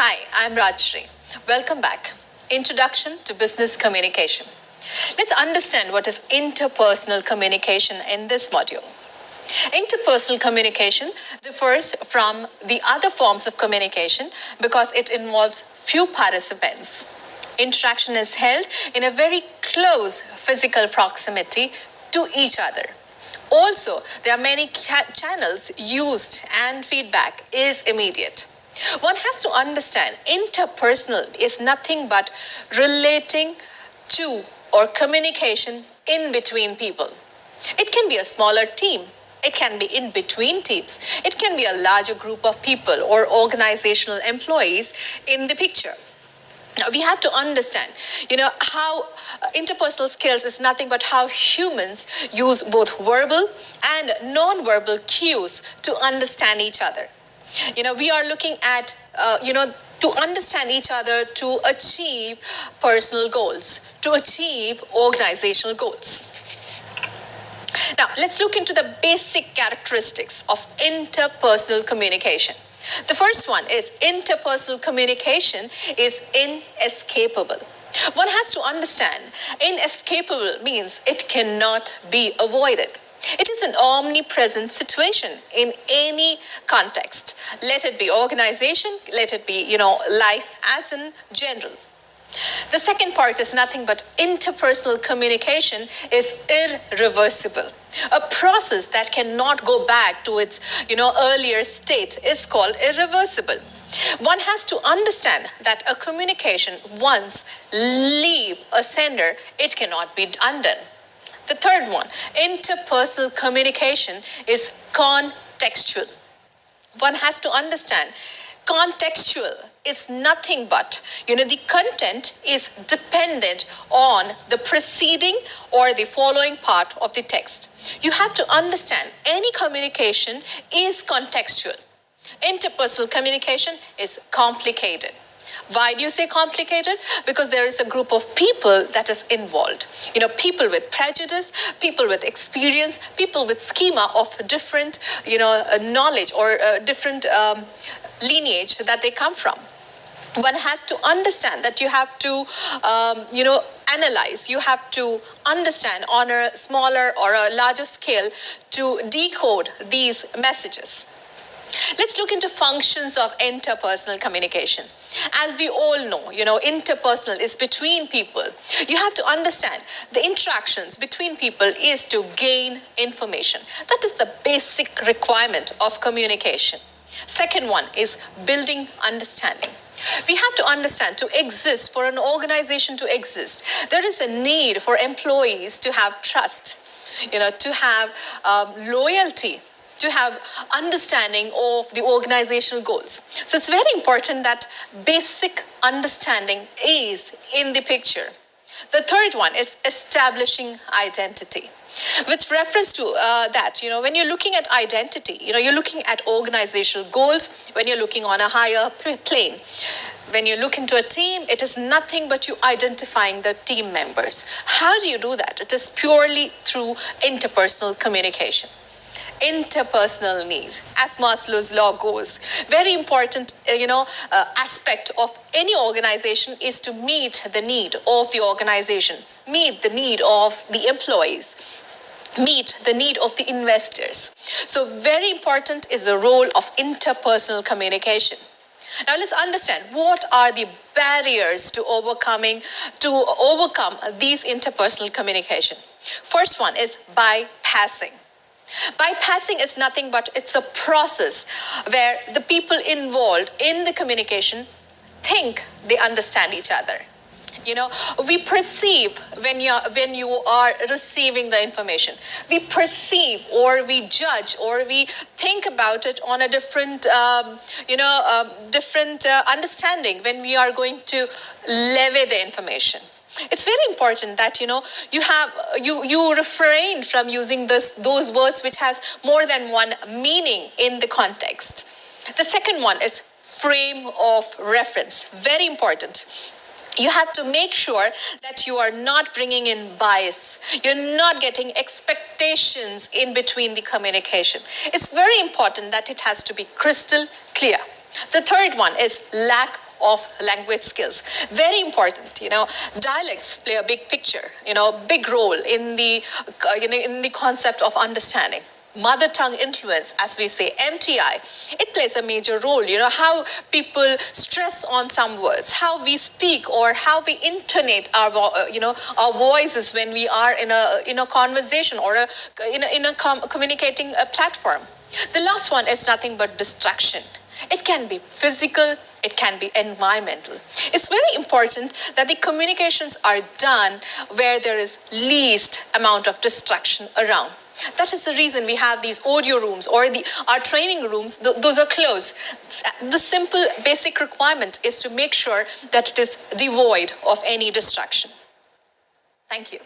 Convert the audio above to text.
Hi, I'm Rajshri. Welcome back. Introduction to Business Communication. Let's understand what is interpersonal communication in this module. Interpersonal communication differs from the other forms of communication because it involves few participants. Interaction is held in a very close physical proximity to each other. Also, there are many channels used and feedback is immediate. One has to understand interpersonal is nothing but relating to or communication in between people. It can be a smaller team. It can be in between teams. It can be a larger group of people or organizational employees in the picture. Now, we have to understand, how interpersonal skills is nothing but how humans use both verbal and non-verbal cues to understand each other. We are looking at, to understand each other to achieve personal goals, to achieve organizational goals. Now, let's look into the basic characteristics of interpersonal communication. The first one is interpersonal communication is inescapable. One has to understand inescapable means it cannot be avoided. It is an omnipresent situation in any context. Let it be organization, let it be, life as in general. The second part is nothing but interpersonal communication is irreversible. A process that cannot go back to its, earlier state is called irreversible. One has to understand that a communication once leave a sender, it cannot be undone. The third one, interpersonal communication is contextual. One has to understand contextual is nothing but, the content is dependent on the preceding or the following part of the text. You have to understand any communication is contextual. Interpersonal communication is complicated. Why do you say complicated? Because there is a group of people that is involved. People with prejudice, people with experience, people with schema of different, knowledge or different lineage that they come from. One has to understand that you have to, analyze, you have to understand on a smaller or a larger scale to decode these messages. Let's look into functions of interpersonal communication. As we all know, interpersonal is between people. You have to understand the interactions between people is to gain information. That is the basic requirement of communication. Second one is building understanding. We have to understand to exist, for an organization to exist, there is a need for employees to have trust, to have loyalty, to have understanding of the organizational goals. So it's very important that basic understanding is in the picture. The third one is establishing identity. With reference to that, when you're looking at identity, you're looking at organizational goals, when you're looking on a higher plane. When you look into a team, it is nothing but you identifying the team members. How do you do that? It is purely through interpersonal communication. Interpersonal needs, as Maslow's law goes, very important aspect of any organization is to meet the need of the organization, meet the need of the employees, meet the need of the investors. So very important is the role of interpersonal communication. Now let's understand what are the barriers to overcome these interpersonal communication. First one is bypassing. Bypassing is nothing but it's a process where the people involved in the communication think they understand each other. We perceive when you are receiving the information. We perceive or we judge or we think about it on a different, different understanding when we are going to levy the information. It's very important that you refrain from using those words which has more than one meaning in the context. The second one is frame of reference. Very important. You have to make sure that you are not bringing in bias. You're not getting expectations in between the communication. It's very important that it has to be crystal clear. The third one is lack of language skills. Very important, dialects play a big picture, big role in the, in the concept of understanding. Mother tongue influence, as we say, MTI, it plays a major role. How people stress on some words, how we speak or how we intonate our, our voices when we are in a conversation or in a communicating platform. The last one is nothing but distraction. It can be physical, it can be environmental. It's very important that the communications are done where there is least amount of distraction around. That is the reason we have these audio rooms or our training rooms, those are closed. The simple basic requirement is to make sure that it is devoid of any distraction. Thank you.